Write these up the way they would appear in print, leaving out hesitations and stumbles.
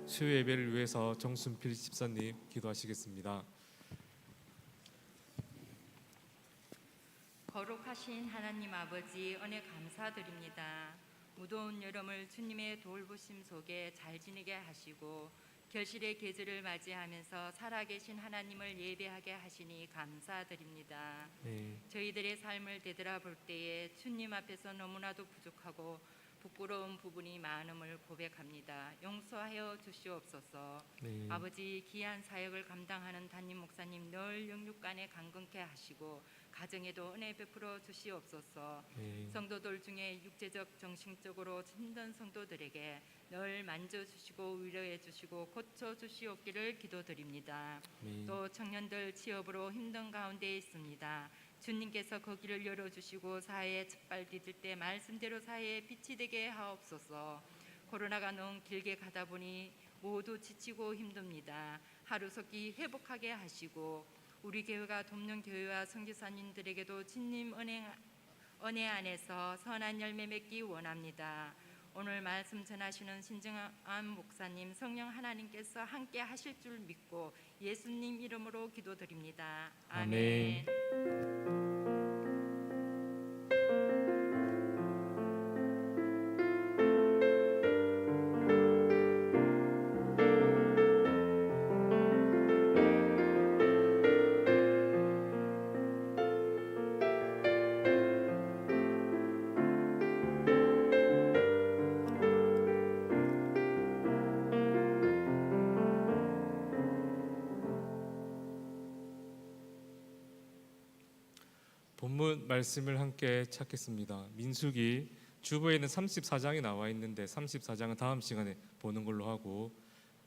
수요 예배를 위해서 정순필 집사님 기도하시겠습니다. 거룩하신 하나님 아버지, 은혜 감사드립니다. 무더운 여름을 주님의 돌보심 속에 잘 지내게 하시고 결실의 계절을 맞이하면서 살아계신 하나님을 예배하게 하시니 감사드립니다. 네. 저희들의 삶을 되돌아볼 때에 주님 앞에서 너무나도 부족하고 부끄러운 부분이 많음을 고백합니다. 용서하여 주시옵소서. 네. 아버지, 귀한 사역을 감당하는 담임 목사님 늘 영육간에 강건케 하시고 가정에도 은혜 베풀어 주시옵소서. 네. 성도들 중에 육체적 정신적으로 힘든 성도들에게 늘 만져주시고 위로해 주시고 고쳐 주시옵기를 기도드립니다. 네. 또 청년들 취업으로 힘든 가운데 있습니다. 주님께서 거기를 열어주시고 사회에 첫발 디딜 때 말씀대로 사회에 빛이 되게 하옵소서. 코로나가 너무 길게 가다 보니 모두 지치고 힘듭니다. 하루속히 회복하게 하시고 우리 교회가 돕는 교회와 선교사님들에게도 주님 은혜 안에서 선한 열매 맺기 원합니다. 오늘 말씀 전하시는 신정한 목사님, 성령 하나님께서 함께 하실 줄 믿고 예수님 이름으로 기도드립니다. 아멘. 본문 말씀을 함께 찾겠습니다. 민수기 주보에는 34장이 나와 있는데 34장은 다음 시간에 보는 걸로 하고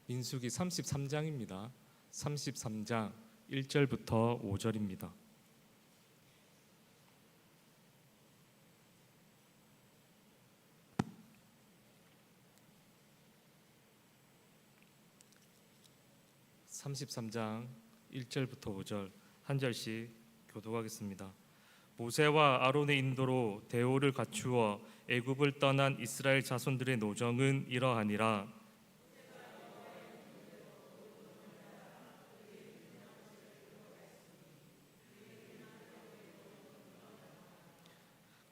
민수기 33장입니다. 33장 1절부터 5절입니다. (33장) 1절부터 5절 한 절씩 교독하겠습니다. 모세와 아론의 인도로 대오를 갖추어 애굽을 떠난 이스라엘 자손들의 노정은 이러하니라.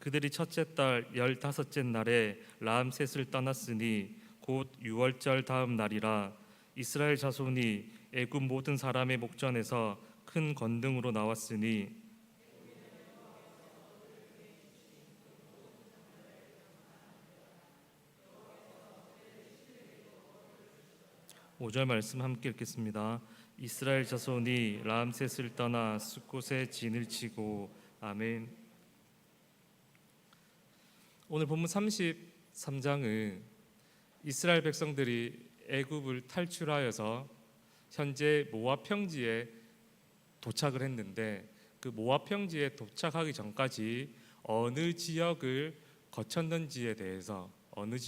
그들이 첫째 달 15째 날에 라암셋을 떠났으니 곧 6월절 다음 날이라. 이스라엘 자손이 애굽 모든 사람의 목전에서 큰 건등으로 나왔으니 5절 말씀 함께 읽겠습니다. 이스라엘 자손이 라암셋을 떠나 숫곳에 진을 치고. 아멘. 오늘 본문 33장은 이스라엘 백성들이 애굽을 탈출하여서 현재 모압 평지에 도착을 했는데 그 모압 평지에 도착하기 전까지 어느 지역을 거쳤는지에 대해서 어느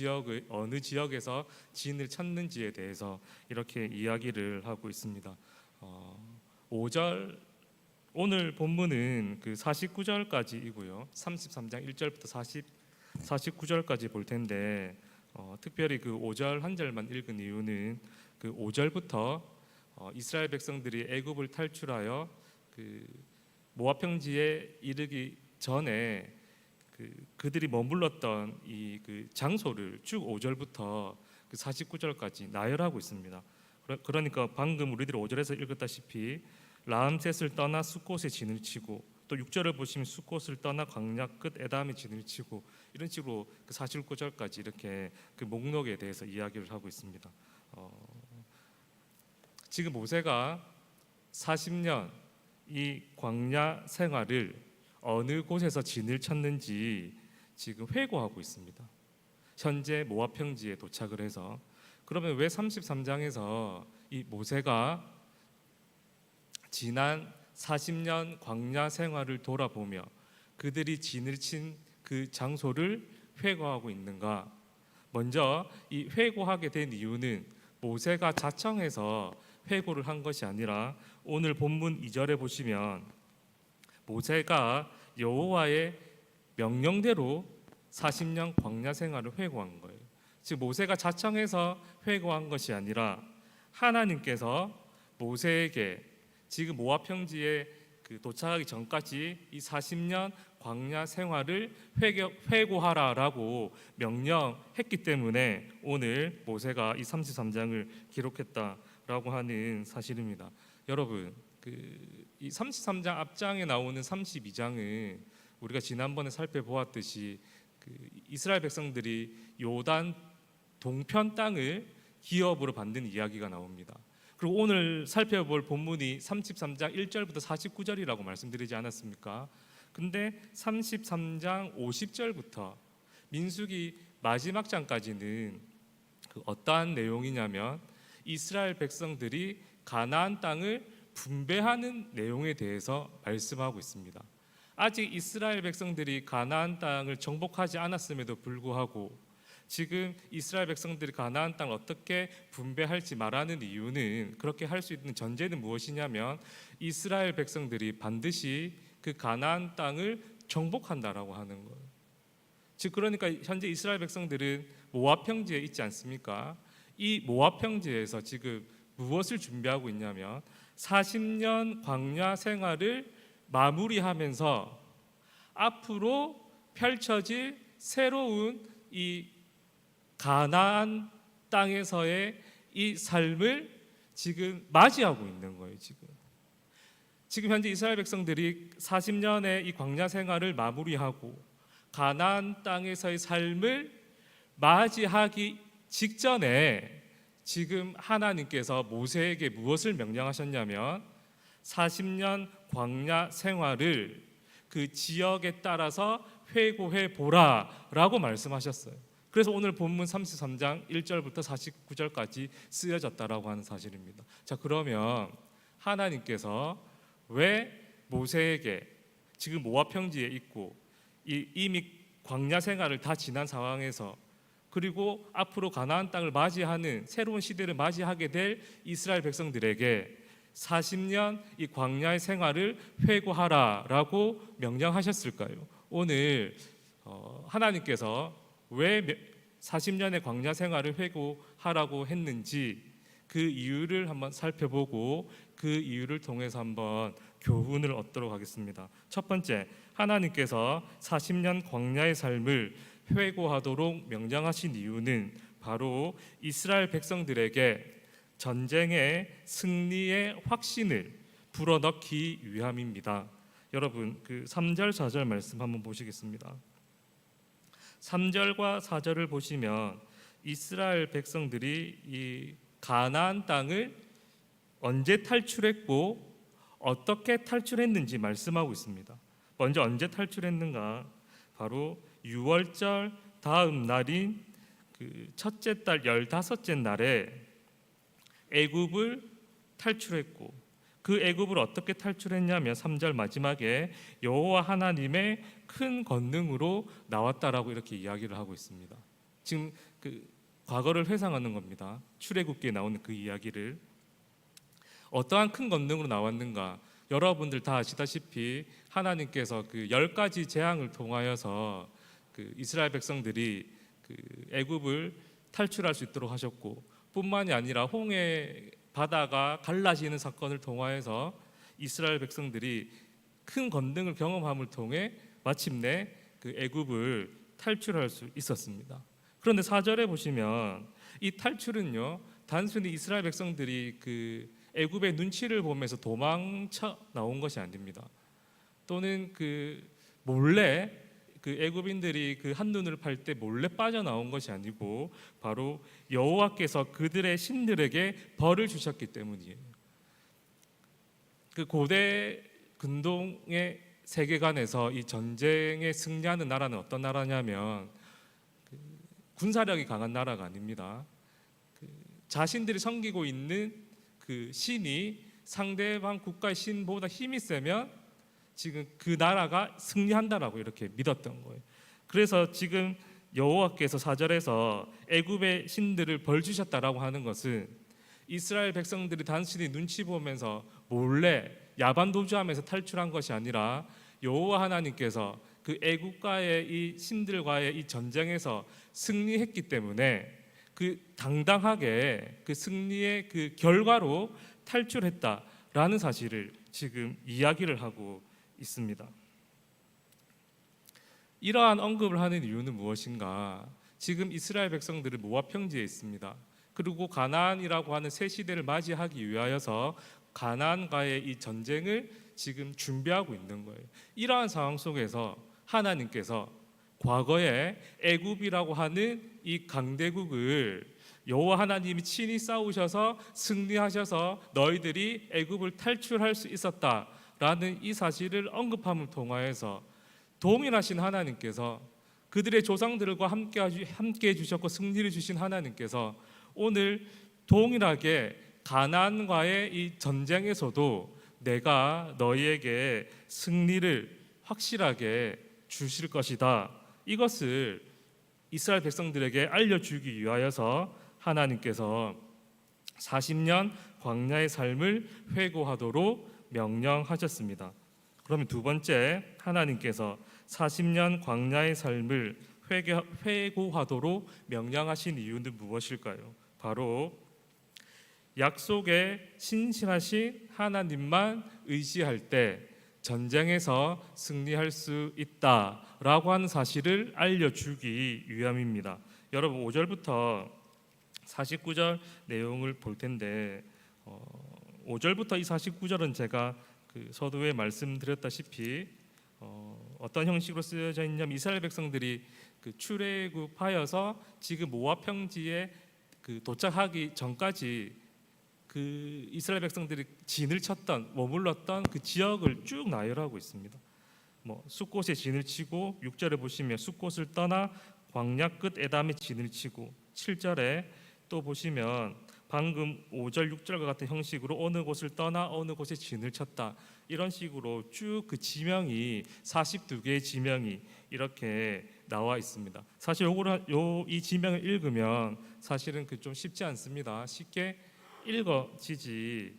지역에서 진을 쳤는지에 대해서 이렇게 이야기를 하고 있습니다. 5절 오늘 본문은 그 49절까지이고요. 33장 1절부터 49절까지 볼 텐데 특별히 그 5절 한 절만 읽은 이유는 그 5절부터 이스라엘 백성들이 애굽을 탈출하여 그 모압 평지에 이르기 전에 그들이 머물렀던 이 그 장소를 쭉 5절부터 그 49절까지 나열하고 있습니다. 그러니까 방금 우리들이 5절에서 읽었다시피 라암셋을 떠나 숫곳에 진을 치고 또 6절을 보시면 숫곳을 떠나 광야 끝 에담에 진을 치고 이런 식으로 그 49절까지 이렇게 그 목록에 대해서 이야기를 하고 있습니다. 지금 모세가 40년 이 광야 생활을 어느 곳에서 진을 쳤는지 지금 회고하고 있습니다. 현재 모압 평지에 도착을 해서 그러면 왜 33장에서 이 모세가 지난 40년 광야 생활을 돌아보며 그들이 진을 친 그 장소를 회고하고 있는가? 먼저 이 회고하게 된 이유는 모세가 자청해서 회고를 한 것이 아니라 오늘 본문 2절에 보시면 모세가 여호와의 명령대로 40년 광야 생활을 회고한 거예요. 즉 모세가 자청해서 회고한 것이 아니라 하나님께서 모세에게 지금 모압 평지에 도착하기 전까지 이 40년 광야 생활을 회고하라라고 명령했기 때문에 오늘 모세가 이 33장을 기록했다라고 하는 사실입니다. 여러분, 이 33장 앞장에 나오는 32장은 우리가 지난번에 살펴보았듯이 이스라엘 백성들이 요단 동편 땅을 기업으로 받는 이야기가 나옵니다. 그리고 오늘 살펴볼 본문이 33장 1절부터 49절이라고 말씀드리지 않았습니까? 근데 33장 50절부터 민수기 마지막 장까지는 어떠한 내용이냐면 이스라엘 백성들이 가나안 땅을 분배하는 내용에 대해서 말씀하고 있습니다. 아직 이스라엘 백성들이 가나안 땅을 정복하지 않았음에도 불구하고 지금 이스라엘 백성들이 가나안 땅을 어떻게 분배할지 말하는 이유는, 그렇게 할 수 있는 전제는 무엇이냐면 이스라엘 백성들이 반드시 그 가나안 땅을 정복한다라고 하는 거예요. 즉 그러니까 현재 이스라엘 백성들은 모압 평지에 있지 않습니까? 이 모압 평지에서 지금 무엇을 준비하고 있냐면 40년 광야 생활을 마무리하면서 앞으로 펼쳐질 새로운 이 가나안 땅에서의 이 삶을 지금 맞이하고 있는 거예요. 지금 현재 이스라엘 백성들이 40년의 이 광야 생활을 마무리하고 가나안 땅에서의 삶을 맞이하기 직전에 지금 하나님께서 모세에게 무엇을 명령하셨냐면 40년 광야 생활을 그 지역에 따라서 회고해 보라라고 말씀하셨어요. 그래서 오늘 본문 33장 1절부터 49절까지 쓰여졌다라고 하는 사실입니다. 자, 그러면 하나님께서 왜 모세에게 지금 모압 평지에 있고 이미 광야 생활을 다 지난 상황에서 그리고 앞으로 가나안 땅을 맞이하는 새로운 시대를 맞이하게 될 이스라엘 백성들에게 40년 이 광야의 생활을 회고하라라고 명령하셨을까요? 오늘 하나님께서 왜 40년의 광야 생활을 회고하라고 했는지 그 이유를 한번 살펴보고 그 이유를 통해서 한번 교훈을 얻도록 하겠습니다. 첫 번째, 하나님께서 40년 광야의 삶을 회고하도록 명령하신 이유는 바로 이스라엘 백성들에게 전쟁의 승리의 확신을 불어넣기 위함입니다. 여러분, 그 3절 4절 말씀 한번 보시겠습니다. 3절과 4절을 보시면 이스라엘 백성들이 이 가나안 땅을 언제 탈출했고 어떻게 탈출했는지 말씀하고 있습니다. 먼저 언제 탈출했는가? 바로 6월절 다음 날인 그 첫째 달 15째 날에 애굽을 탈출했고 그 애굽을 어떻게 탈출했냐면 3절 마지막에 여호와 하나님의 큰 권능으로 나왔다라고 이렇게 이야기를 하고 있습니다. 지금 그 과거를 회상하는 겁니다. 출애굽기에 나오는 그 이야기를 어떠한 큰 권능으로 나왔는가? 여러분들 다 아시다시피 하나님께서 그 10가지 재앙을 통하여서 그 이스라엘 백성들이 그 애굽을 탈출할 수 있도록 하셨고 뿐만이 아니라 홍해 바다가 갈라지는 사건을 통하여서 이스라엘 백성들이 큰 권능을 경험함을 통해 마침내 그 애굽을 탈출할 수 있었습니다. 그런데 4절에 보시면 이 탈출은요 단순히 이스라엘 백성들이 그 애굽의 눈치를 보면서 도망쳐 나온 것이 아닙니다. 또는 그 몰래 그 애굽인들이 그 한눈을 팔 때 몰래 빠져나온 것이 아니고 바로 여호와께서 그들의 신들에게 벌을 주셨기 때문이에요. 그 고대 근동의 세계관에서 이 전쟁에 승리하는 나라는 어떤 나라냐면 군사력이 강한 나라가 아닙니다. 자신들이 섬기고 있는 그 신이 상대방 국가의 신보다 힘이 세면 지금 그 나라가 승리한다라고 이렇게 믿었던 거예요. 그래서 지금 여호와께서 4절에서 애굽의 신들을 벌 주셨다라고 하는 것은 이스라엘 백성들이 단순히 눈치 보면서 몰래 야반 도주하면서 탈출한 것이 아니라 여호와 하나님께서 그 애국과의 이 신들과의 이 전쟁에서 승리했기 때문에 그 당당하게 그 승리의 그 결과로 탈출했다라는 사실을 지금 이야기를 하고 있습니다. 이러한 언급을 하는 이유는 무엇인가? 지금 이스라엘 백성들은 모압 평지에 있습니다. 그리고 가나안이라고 하는 새 시대를 맞이하기 위하여서 가나안과의 이 전쟁을 지금 준비하고 있는 거예요. 이러한 상황 속에서 하나님께서 과거에 애굽이라고 하는 이 강대국을 여호와 하나님이 친히 싸우셔서 승리하셔서 너희들이 애굽을 탈출할 수 있었다라는 이 사실을 언급함을 통하여서 동일하신 하나님께서 그들의 조상들과 함께 해주셨고 승리를 주신 하나님께서 오늘 동일하게 가나안과의 이 전쟁에서도 내가 너희에게 승리를 확실하게 주실 것이다. 이것을 이스라엘 백성들에게 알려주기 위하여서 하나님께서 40년 광야의 삶을 회고하도록 명령하셨습니다. 그러면 두 번째, 하나님께서 40년 광야의 삶을 회고하도록 명령하신 이유는 무엇일까요? 바로 약속에 신실하신 하나님만 의지할 때 전쟁에서 승리할 수 있다라고 하는 사실을 알려주기 위함입니다. 여러분 5절부터 49절 내용을 볼 텐데 5절부터 이 49절은 제가 그 서두에 말씀드렸다시피 어떤 형식으로 쓰여져 있냐면 이스라엘 백성들이 그 출애굽하여서 지금 모압 평지에 그 도착하기 전까지 그 이스라엘 백성들이 진을 쳤던 머물렀던 그 지역을 쭉 나열하고 있습니다. 뭐 숫곳에 진을 치고 6절에 보시면 숫곳을 떠나 광야 끝 에담에 진을 치고 7절에 또 보시면 방금 5절 6절과 같은 형식으로 어느 곳을 떠나 어느 곳에 진을 쳤다 이런 식으로 쭉 그 지명이 42개의 지명이 이렇게 나와 있습니다. 사실 이 지명을 읽으면 사실은 그 좀 쉽지 않습니다. 쉽게 읽어지지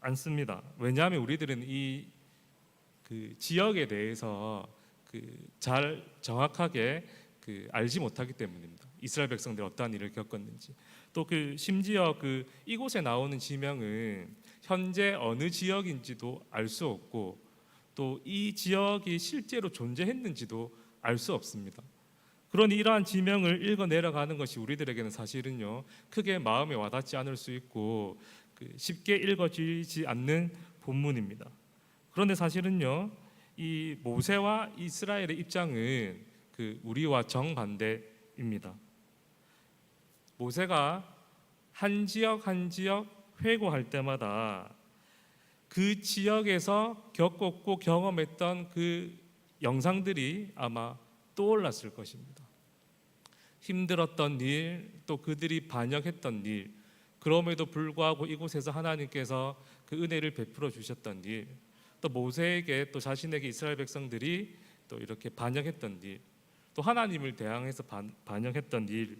않습니다. 왜냐하면 우리들은 이 그 지역에 대해서 그 잘 정확하게 그 알지 못하기 때문입니다. 이스라엘 백성들이 어떠한 일을 겪었는지 또 그 심지어 그 이곳에 나오는 지명은 현재 어느 지역인지도 알 수 없고 또 이 지역이 실제로 존재했는지도 알 수 없습니다. 그러니 이러한 지명을 읽어 내려가는 것이 우리들에게는 사실은요 크게 마음에 와닿지 않을 수 있고 쉽게 읽어지지 않는 본문입니다. 그런데 사실은요 이 모세와 이스라엘의 입장은 그 우리와 정반대입니다. 모세가 한 지역 한 지역 회고할 때마다 그 지역에서 겪었고 경험했던 그 영상들이 아마 떠올랐을 것입니다. 힘들었던 일, 또 그들이 반역했던 일, 그럼에도 불구하고 이곳에서 하나님께서 그 은혜를 베풀어 주셨던 일, 또 모세에게 또 자신에게 이스라엘 백성들이 또 이렇게 반역했던 일, 또 하나님을 대항해서 반역했던 일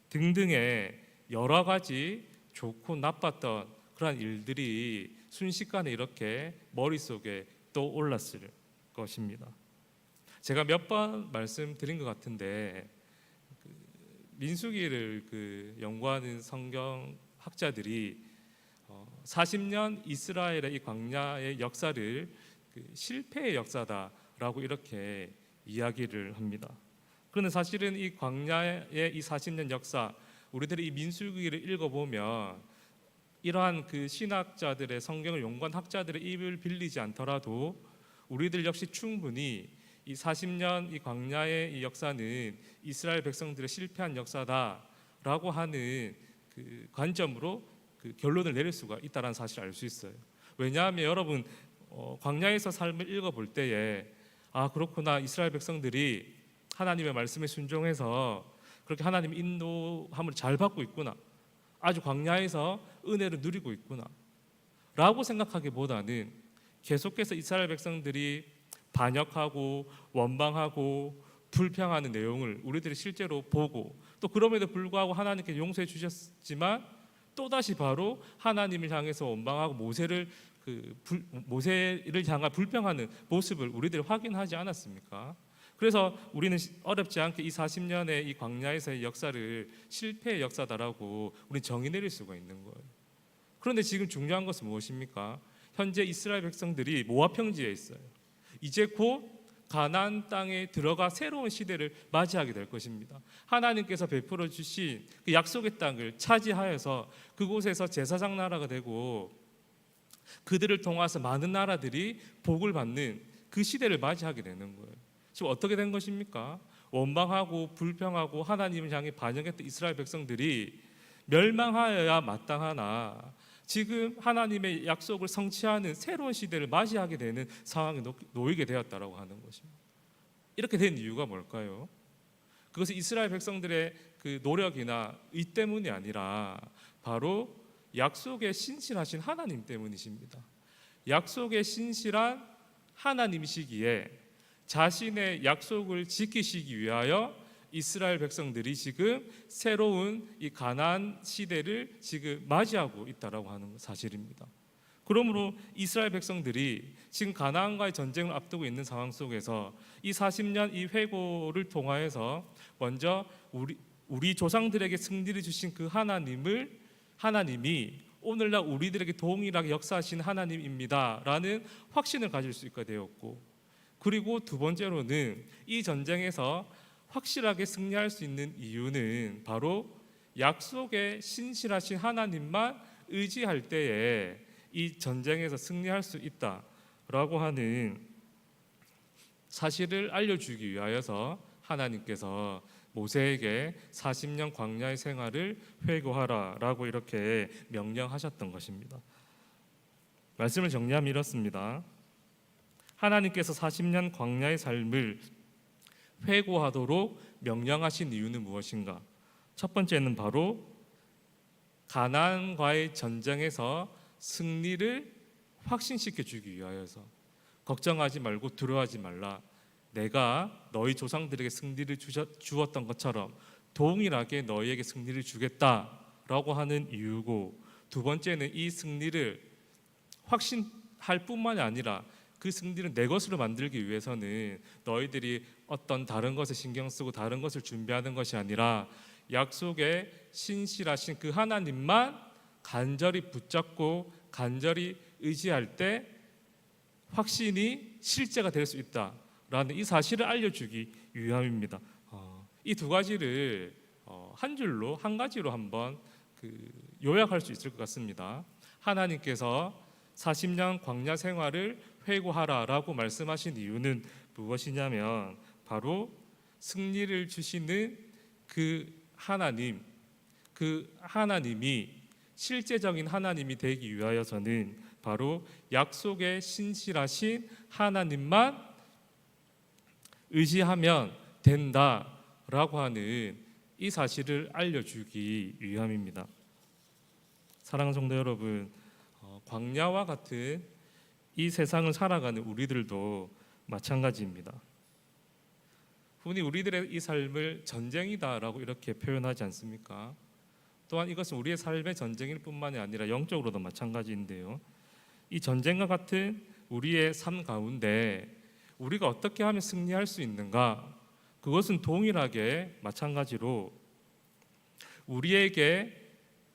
등등의 여러 가지 좋고 나빴던 그러한 일들이 순식간에 이렇게 머릿속에 떠올랐을 것입니다. 제가 몇 번 말씀드린 것 같은데 민수기를 연구하는 성경 학자들이 40년 이스라엘의 이 광야의 역사를 실패의 역사다라고 이렇게 이야기를 합니다. 그런데 사실은 이 광야의 이 40년 역사, 우리들이 이 민수기를 읽어보면 이러한 그 신학자들의 성경을 연구한 학자들의 입을 빌리지 않더라도 우리들 역시 충분히 이 40년 이 광야의 이 역사는 이스라엘 백성들의 실패한 역사다라고 하는 그 관점으로 그 결론을 내릴 수가 있다는 사실을 알 수 있어요. 왜냐하면 여러분 광야에서 삶을 읽어볼 때에 아 그렇구나 이스라엘 백성들이 하나님의 말씀에 순종해서 그렇게 하나님의 인도함을 잘 받고 있구나 아주 광야에서 은혜를 누리고 있구나 라고 생각하기보다는 계속해서 이스라엘 백성들이 반역하고 원방하고 불평하는 내용을 우리들이 실제로 보고 또 그럼에도 불구하고 하나님께 용서해 주셨지만 또다시 바로 하나님을 향해서 원방하고 모세를 향한 불평하는 모습을 우리들이 확인하지 않았습니까? 그래서 우리는 어렵지 않게 이 40년의 이 광야에서의 역사를 실패의 역사다라고 우리는 정의 내릴 수가 있는 거예요. 그런데 지금 중요한 것은 무엇입니까? 현재 이스라엘 백성들이 모압 평지에 있어요. 이제 곧 가나안 땅에 들어가 새로운 시대를 맞이하게 될 것입니다. 하나님께서 베풀어 주신 그 약속의 땅을 차지하여서 그곳에서 제사장 나라가 되고 그들을 통해서 많은 나라들이 복을 받는 그 시대를 맞이하게 되는 거예요. 지금 어떻게 된 것입니까? 원망하고 불평하고 하나님을 향해 반역했던 이스라엘 백성들이 멸망하여야 마땅하나 지금 하나님의 약속을 성취하는 새로운 시대를 맞이하게 되는 상황에 놓이게 되었다라고 하는 것입니다. 이렇게 된 이유가 뭘까요? 그것은 이스라엘 백성들의 그 노력이나 의 때문이 아니라 바로 약속에 신실하신 하나님 때문이십니다. 약속에 신실한 하나님이시기에 자신의 약속을 지키시기 위하여 이스라엘 백성들이 지금 새로운 이 가나안 시대를 지금 맞이하고 있다라고 하는 사실입니다. 그러므로 이스라엘 백성들이 지금 가나안과의 전쟁을 앞두고 있는 상황 속에서 이 40년 이 회고를 통하여서 먼저 우리 조상들에게 승리를 주신 그 하나님이 오늘날 우리들에게 동일하게 역사하신 하나님입니다라는 확신을 가질 수 있게 되었고, 그리고 두 번째로는 이 전쟁에서 확실하게 승리할 수 있는 이유는 바로 약속에 신실하신 하나님만 의지할 때에 이 전쟁에서 승리할 수 있다라고 하는 사실을 알려주기 위하여서 하나님께서 모세에게 40년 광야의 생활을 회고하라라고 이렇게 명령하셨던 것입니다. 말씀을 정리하면 이렇습니다. 하나님께서 40년 광야의 삶을 회고하도록 명령하신 이유는 무엇인가? 첫 번째는 바로 가나안과의 전쟁에서 승리를 확신시켜 주기 위하여서 걱정하지 말고 두려워하지 말라. 내가 너희 조상들에게 승리를 주었던 것처럼 동일하게 너희에게 승리를 주겠다라고 하는 이유고, 두 번째는 이 승리를 확신할 뿐만이 아니라 그 승리를 내 것으로 만들기 위해서는 너희들이 어떤 다른 것에 신경 쓰고 다른 것을 준비하는 것이 아니라 약속에 신실하신 그 하나님만 간절히 붙잡고 간절히 의지할 때 확신이 실제가 될 수 있다라는 이 사실을 알려주기 위함입니다. 이 두 가지를 한 줄로 한 가지로 한번 요약할 수 있을 것 같습니다. 하나님께서 40년 광야 생활을 회고하라라고 말씀하신 이유는 무엇이냐면 바로 승리를 주시는 그 하나님이 실제적인 하나님이 되기 위하여서는 바로 약속에 신실하신 하나님만 의지하면 된다라고 하는 이 사실을 알려주기 위함입니다. 사랑하는 성도 여러분, 광야와 같은 이 세상을 살아가는 우리들도 마찬가지입니다. 흔히 우리들의 이 삶을 전쟁이다라고 이렇게 표현하지 않습니까? 또한 이것은 우리의 삶의 전쟁일 뿐만이 아니라 영적으로도 마찬가지인데요. 이 전쟁과 같은 우리의 삶 가운데 우리가 어떻게 하면 승리할 수 있는가? 그것은 동일하게 마찬가지로 우리에게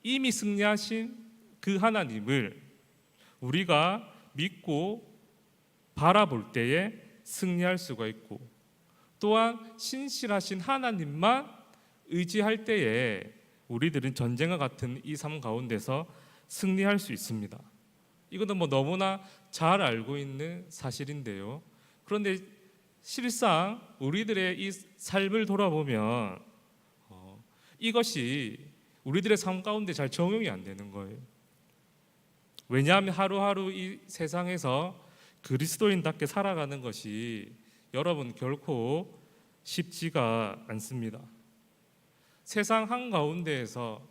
이미 승리하신 그 하나님을 우리가 믿고 바라볼 때에 승리할 수가 있고, 또한 신실하신 하나님만 의지할 때에 우리들은 전쟁과 같은 이 삶 가운데서 승리할 수 있습니다. 이것은 너무나 잘 알고 있는 사실인데요. 그런데 실상 우리들의 이 삶을 돌아보면 이것이 우리들의 삶 가운데 잘 적용이 안 되는 거예요. 왜냐하면 하루하루 이 세상에서 그리스도인답게 살아가는 것이 여러분 결코 쉽지가 않습니다. 세상 한가운데에서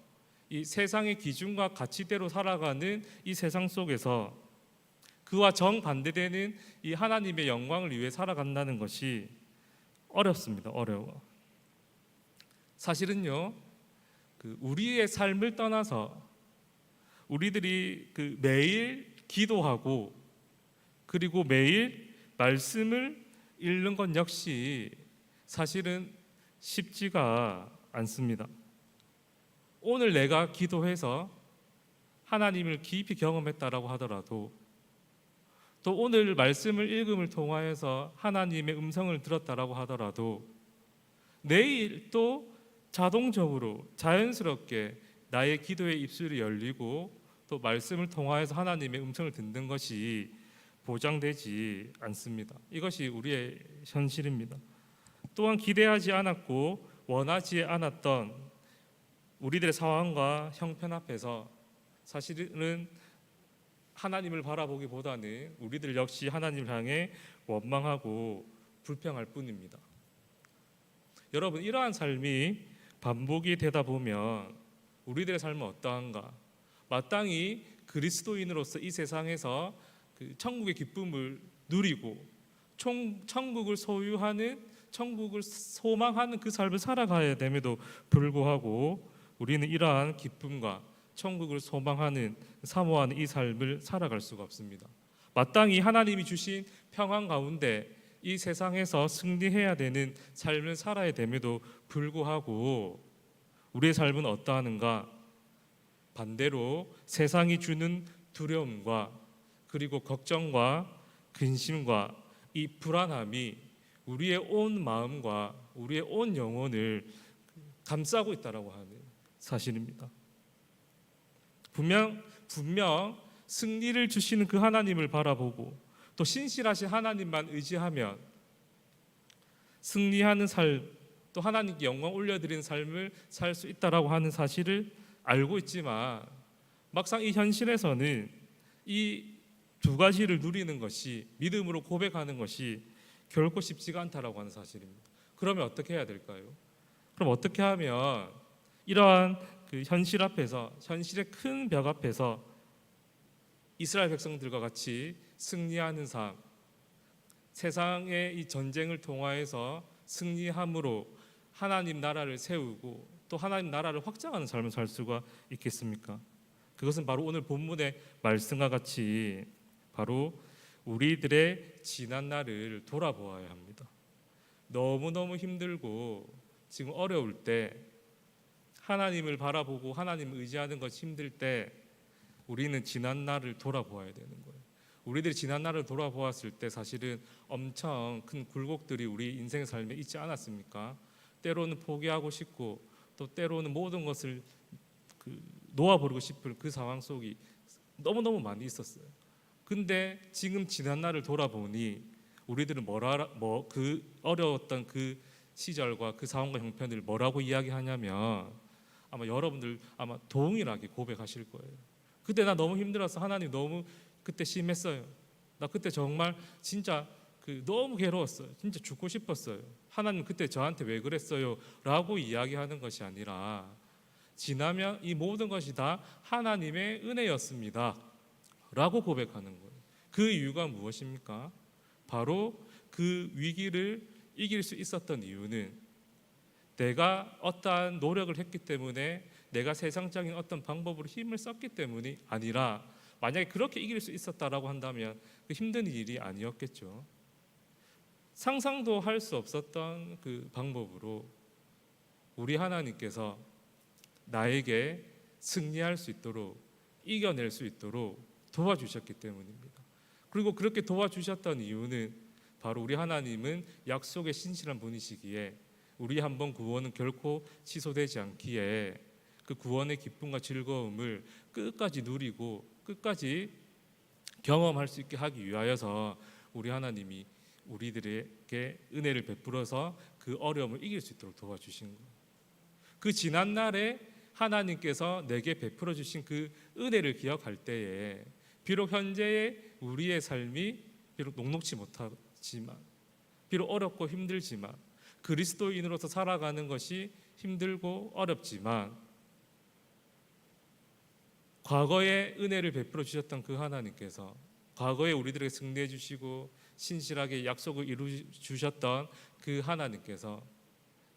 이 세상의 기준과 가치대로 살아가는 이 세상 속에서 그와 정반대되는 이 하나님의 영광을 위해 살아간다는 것이 어렵습니다. 어려워. 사실은요, 우리의 삶을 떠나서 우리들이 매일 기도하고 그리고 매일 말씀을 읽는 것 역시 사실은 쉽지가 않습니다. 오늘 내가 기도해서 하나님을 깊이 경험했다라고 하더라도, 또 오늘 말씀을 읽음을 통하여서 하나님의 음성을 들었다라고 하더라도, 내일 또 자동적으로 자연스럽게 나의 기도의 입술이 열리고 또 말씀을 통하여서 하나님의 음성을 듣는 것이 보장되지 않습니다. 이것이 우리의 현실입니다. 또한 기대하지 않았고 원하지 않았던 우리들의 상황과 형편 앞에서 사실은 하나님을 바라보기보다는 우리들 역시 하나님을 향해 원망하고 불평할 뿐입니다. 여러분, 이러한 삶이 반복이 되다 보면 우리들의 삶은 어떠한가? 마땅히 그리스도인으로서 이 세상에서 그 천국의 기쁨을 누리고 천국을 소유하는, 천국을 소망하는 그 삶을 살아가야 됨에도 불구하고 우리는 이러한 기쁨과 천국을 소망하는, 사모하는 이 삶을 살아갈 수가 없습니다. 마땅히 하나님이 주신 평안 가운데 이 세상에서 승리해야 되는 삶을 살아야 됨에도 불구하고 우리의 삶은 어떠한가? 반대로 세상이 주는 두려움과 그리고 걱정과 근심과 이 불안함이 우리의 온 마음과 우리의 온 영혼을 감싸고 있다라고 하는 사실입니다. 분명 승리를 주시는 그 하나님을 바라보고 또 신실하신 하나님만 의지하면 승리하는 삶, 또 하나님께 영광 올려드리는 삶을 살 수 있다라고 하는 사실을 알고 있지만, 막상 이 현실에서는 이 두 가지를 누리는 것이, 믿음으로 고백하는 것이 결코 쉽지가 않다라고 하는 사실입니다. 그러면 어떻게 해야 될까요? 그럼 어떻게 하면 이러한 그 현실 앞에서, 현실의 큰 벽 앞에서 이스라엘 백성들과 같이 승리하는 삶, 세상의 이 전쟁을 통하여서 승리함으로 하나님 나라를 세우고 또 하나님 나라를 확장하는 삶을 살 수가 있겠습니까? 그것은 바로 오늘 본문의 말씀과 같이 바로 우리들의 지난 날을 돌아보아야 합니다. 너무너무 힘들고 지금 어려울 때, 하나님을 바라보고 하나님을 의지하는 것이 힘들 때 우리는 지난 날을 돌아보아야 되는 거예요. 우리들이 지난 날을 돌아보았을 때 사실은 엄청 큰 굴곡들이 우리 인생의 삶에 있지 않았습니까? 때로는 포기하고 싶고 또 때로는 모든 것을 놓아버리고 싶을 그 상황 속이 너무너무 많이 있었어요. 근데 지금 지난 날을 돌아보니 우리들은 그 어려웠던 그 시절과 그 상황과 형편을 뭐라고 이야기하냐면, 아마 여러분들 아마 동일하게 고백하실 거예요. 그때 나 너무 힘들었어. 하나님 너무 그때 심했어요. 나 그때 정말 진짜 너무 괴로웠어요. 진짜 죽고 싶었어요. 하나님 그때 저한테 왜 그랬어요? 라고 이야기하는 것이 아니라, 지나면 이 모든 것이 다 하나님의 은혜였습니다 라고 고백하는 거예요. 그 이유가 무엇입니까? 바로 그 위기를 이길 수 있었던 이유는 내가 어떠한 노력을 했기 때문에, 내가 세상적인 어떤 방법으로 힘을 썼기 때문이 아니라, 만약에 그렇게 이길 수 있었다라고 한다면 그 힘든 일이 아니었겠죠. 상상도 할 수 없었던 그 방법으로 우리 하나님께서 나에게 승리할 수 있도록, 이겨낼 수 있도록 도와주셨기 때문입니다. 그리고 그렇게 도와주셨던 이유는 바로 우리 하나님은 약속의 신실한 분이시기에 우리 한 번 구원은 결코 취소되지 않기에 그 구원의 기쁨과 즐거움을 끝까지 누리고 끝까지 경험할 수 있게 하기 위하여서 우리 하나님이 우리들에게 은혜를 베풀어서 그 어려움을 이길 수 있도록 도와주신 거예요. 그 지난 날에 하나님께서 내게 베풀어 주신 그 은혜를 기억할 때에 비록 현재의 우리의 삶이 비록 녹록지 못하지만, 비록 어렵고 힘들지만, 그리스도인으로서 살아가는 것이 힘들고 어렵지만, 과거에 은혜를 베풀어 주셨던 그 하나님께서, 과거에 우리들에게 승리해 주시고 신실하게 약속을 이루 주셨던 그 하나님께서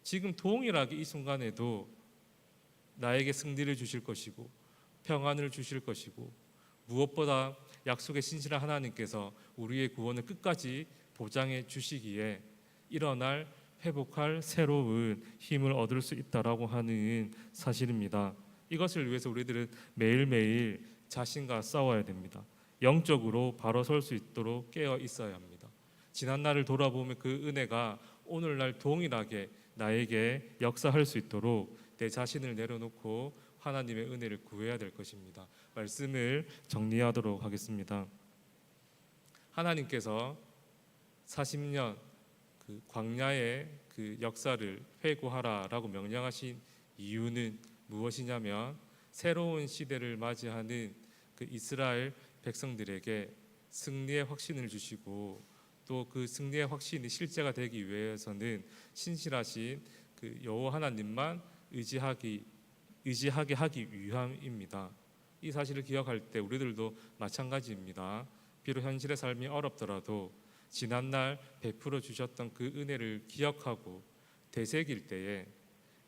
지금 동일하게 이 순간에도 나에게 승리를 주실 것이고 평안을 주실 것이고, 무엇보다 약속의 신실한 하나님께서 우리의 구원을 끝까지 보장해 주시기에 일어날 회복할 새로운 힘을 얻을 수 있다라고 하는 사실입니다. 이것을 위해서 우리들은 매일매일 자신과 싸워야 됩니다. 영적으로 바로 설 수 있도록 깨어 있어야 합니다. 지난 날을 돌아보면 그 은혜가 오늘날 동일하게 나에게 역사할 수 있도록 내 자신을 내려놓고 하나님의 은혜를 구해야 될 것입니다. 말씀을 정리하도록 하겠습니다. 하나님께서 40년 그 광야의 그 역사를 회고하라라고 명령하신 이유는 무엇이냐면 새로운 시대를 맞이하는 그 이스라엘 백성들에게 승리의 확신을 주시고 또 그 승리의 확신이 실제가 되기 위해서는 신실하신 그 여호와 하나님만 의지하게 하기 위함입니다. 이 사실을 기억할 때 우리들도 마찬가지입니다. 비록 현실의 삶이 어렵더라도 지난날 베풀어 주셨던 그 은혜를 기억하고 되새길 때에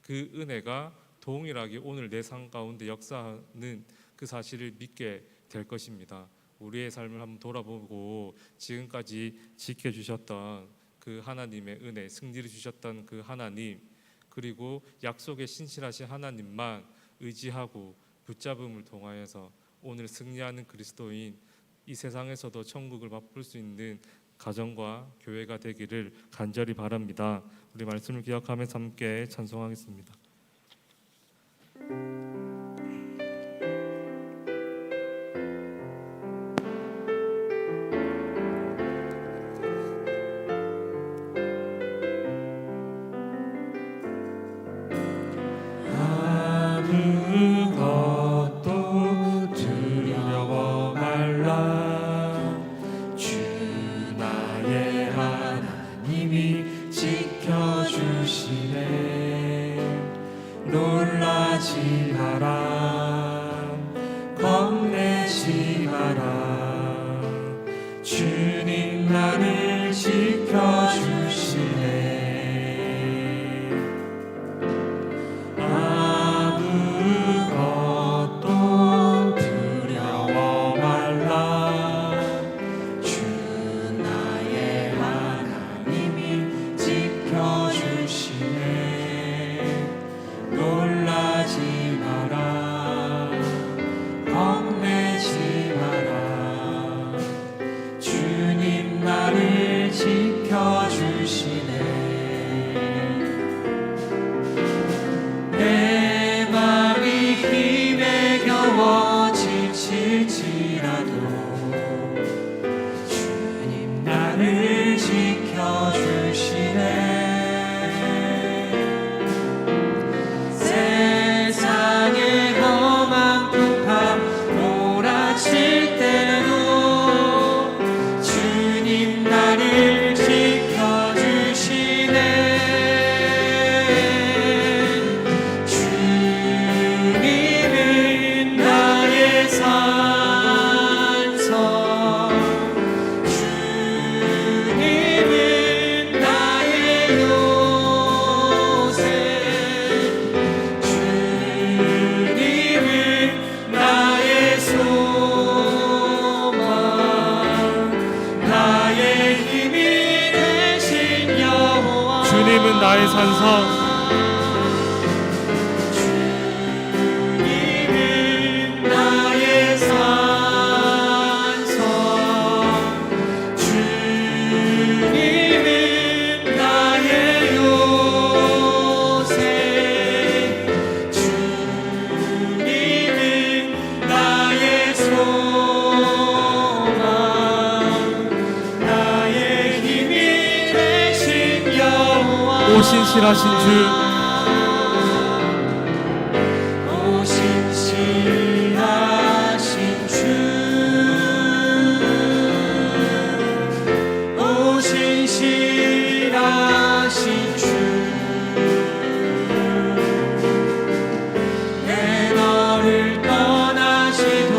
그 은혜가 동일하게 오늘 내 삶 가운데 역사하는 그 사실을 믿게 될 것입니다. 우리의 삶을 한번 돌아보고 지금까지 지켜주셨던 그 하나님의 은혜, 승리를 주셨던 그 하나님, 그리고 약속에 신실하신 하나님만 의지하고 붙잡음을 통하여서 오늘 승리하는 그리스도인, 이 세상에서도 천국을 맛볼 수 있는 가정과 교회가 되기를 간절히 바랍니다. 우리 말씀을 기억하면서 함께 찬송하겠습니다. 아무것도 두려워 말라. 주 나의 하나님이 지켜주시네. 놀라지 마라, 겁내지 마라. 주님 나를 지켜주시네. 아무것도 두려워 말라. 주 나의 하나님이 지켜주시네. 놀라지 마라, 겁내지 마라. 주님 나를 지켜주시네. 내 맘이 힘에 겨워 지칠지라도 주님 나를 지켜주시네. 세상의 험한 풍파 몰아칠 때도 주님 나를 지켜주시네. 주님은 나의 산성, 주님은 나의 요새, 주님은 나의 소망, 나의 힘이 되신 여호와. 주님은 나의 산성, 주님은 나의 산성, 주님은 나의 요새, 주님은 나의 소망, 나의 힘이 되신 여호와. 오 신실하신 주, 오 신실하신 주, 오 신실하신 주. 내 너를 떠나지도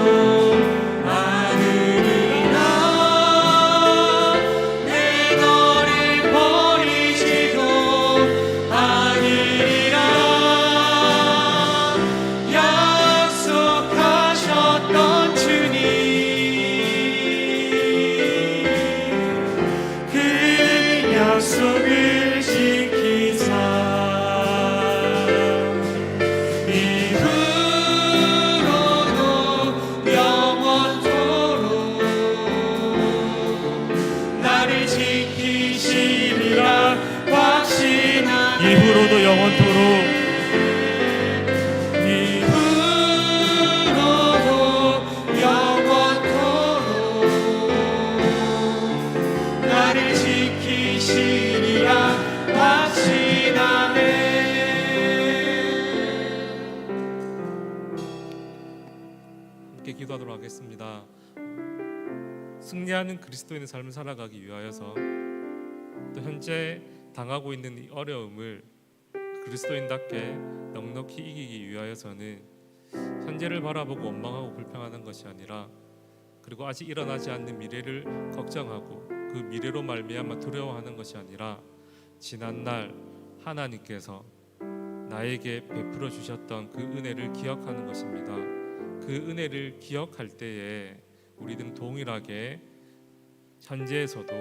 않으리라. 내 너를 버리지도 않으리라. 함께 기도하도록 하겠습니다. 승리하는 그리스도인의 삶을 살아가기 위하여서 또 현재 당하고 있는 이 어려움을 그리스도인답게 넉넉히 이기기 위하여서는 현재를 바라보고 원망하고 불평하는 것이 아니라, 그리고 아직 일어나지 않는 미래를 걱정하고 그 미래로 말미암아 두려워하는 것이 아니라, 지난날 하나님께서 나에게 베풀어 주셨던 그 은혜를 기억하는 것입니다. 그 은혜를 기억할 때에 우리는 동일하게 현재에서도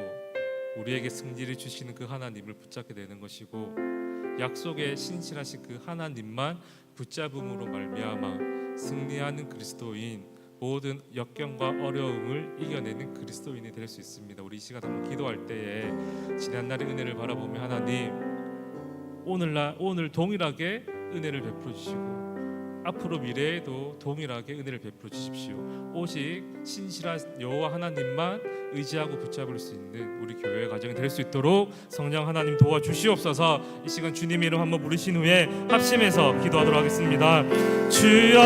우리에게 승리를 주시는 그 하나님을 붙잡게 되는 것이고, 약속에 신실하신 그 하나님만 붙잡음으로 말미암아 승리하는 그리스도인, 모든 역경과 어려움을 이겨내는 그리스도인이 될 수 있습니다. 우리 이 시간 한번 기도할 때에 지난날의 은혜를 바라보며, 하나님 오늘 동일하게 은혜를 베풀어 주시고 앞으로 미래에도 동일하게 은혜를 베풀어 주십시오. 오직 신실한 여호와 하나님만 의지하고 붙잡을 수 있는 우리 교회 가정이 될 수 있도록 성령 하나님 도와주시옵소서. 이 시간 주님의 이름 한번 부르신 후에 합심해서 기도하도록 하겠습니다. 주여,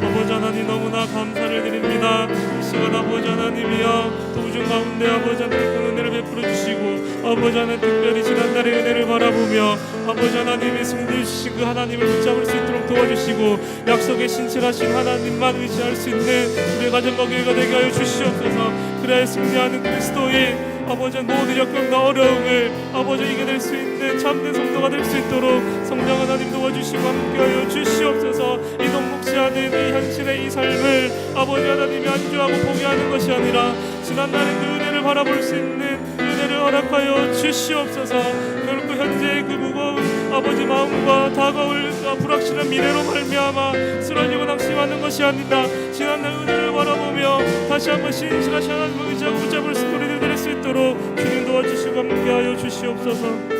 아버지 하나님 너무나 감사를 드립니다. 이 시간 아버지 하나님이여, 도중 가운데 아버지 하나님 은혜를 베풀어 주시고, 아버지 하나님 특별히 지난날의 은혜를 바라보며 아버지 하나님이 승리해 주신 그 하나님을 붙잡을 수 있도록 도와주시고, 약속에 신실하신 하나님만 의지할 수 있는 우리 가정과 교회가 되게 하여 주시옵소서. 그래야 승리하는 그리스도인, 아버지 모든 역경과 어려움을 아버지 이겨낼 수 있는 참된 성도가 될 수 있도록 성령 하나님 도와주시고 함께하여 주시옵소서. 이 녹록지 않은 이 현실의 이 삶을 아버지 하나님이 안주하고 포기하는 것이 아니라, 지난날의 그 은혜를 바라볼 수 있는 은혜를 허락하여 주시옵소서. 결코 현재의 그 무거운 아버지 마음과 다가올 불확실한 미래로 말미암아 쓰러지고 낙심하는 것이 아니라, 지난날 은혜를 바라보며 다시 한번 신실하신 하나님을 의지하고 붙잡을 수 있는 우리들 될 수 있도록 주님 도와주시고 함께하여 주시옵소서.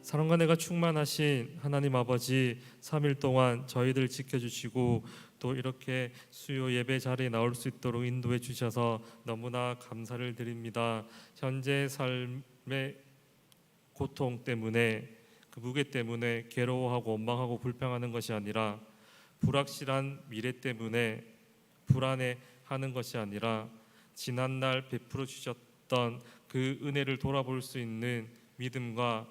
사랑과 내가 충만하신 하나님 아버지, 3일 동안 저희들 지켜주시고 또 이렇게 수요 예배 자리에 나올 수 있도록 인도해 주셔서 너무나 감사를 드립니다. 현재 삶의 고통 때문에, 그 무게 때문에 괴로워하고 원망하고 불평하는 것이 아니라, 불확실한 미래 때문에 불안해하는 것이 아니라, 지난날 베풀어 주셨던 그 은혜를 돌아볼 수 있는 믿음과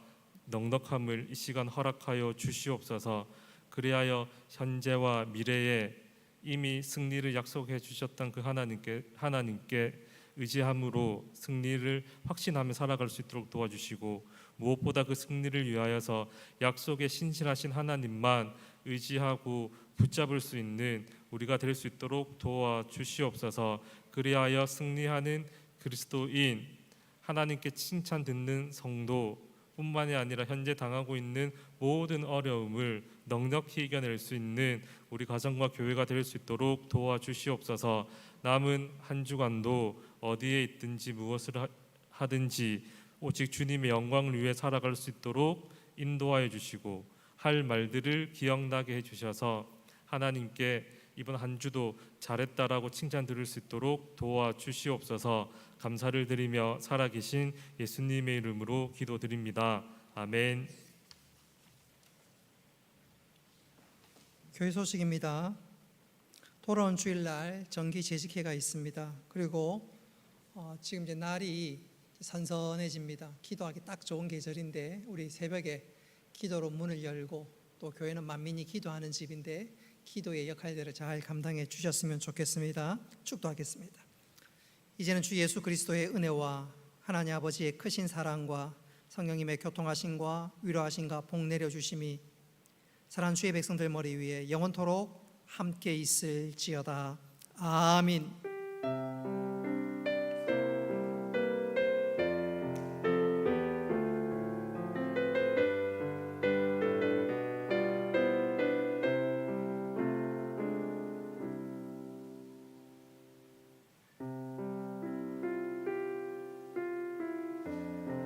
넉넉함을 이 시간 허락하여 주시옵소서. 그리하여 현재와 미래에 이미 승리를 약속해 주셨던 그 하나님께 의지함으로 승리를 확신하며 살아갈 수 있도록 도와주시고, 무엇보다 그 승리를 위하여서 약속에 신실하신 하나님만 의지하고 붙잡을 수 있는 우리가 될 수 있도록 도와주시옵소서. 그리하여 승리하는 그리스도인, 하나님께 칭찬 듣는 성도 뿐만이 아니라 현재 당하고 있는 모든 어려움을 넉넉히 이겨낼 수 있는 우리 가정과 교회가 될 수 있도록 도와주시옵소서. 남은 한 주간도 어디에 있든지 무엇을 하든지 오직 주님의 영광을 위해 살아갈 수 있도록 인도하여 주시고, 할 말들을 기억나게 해주셔서 하나님께 이번 한 주도 잘했다라고 칭찬 들을 수 있도록 도와주시옵소서. 감사를 드리며 살아계신 예수님의 이름으로 기도드립니다. 아멘. 교회 소식입니다. 돌아온 주일날 정기 재직회가 있습니다. 그리고 지금 이제 날이 선선해집니다. 기도하기 딱 좋은 계절인데, 우리 새벽에 기도로 문을 열고, 또 교회는 만민이 기도하는 집인데 기도의 역할들을 잘 감당해 주셨으면 좋겠습니다. 축도하겠습니다. 이제는 주 예수 그리스도의 은혜와 하나님 아버지의 크신 사랑과 성령님의 교통하심과 위로하심과 복 내려주심이 사랑하는 주의 백성들 머리 위에 영원토록 함께 있을지어다. 아멘.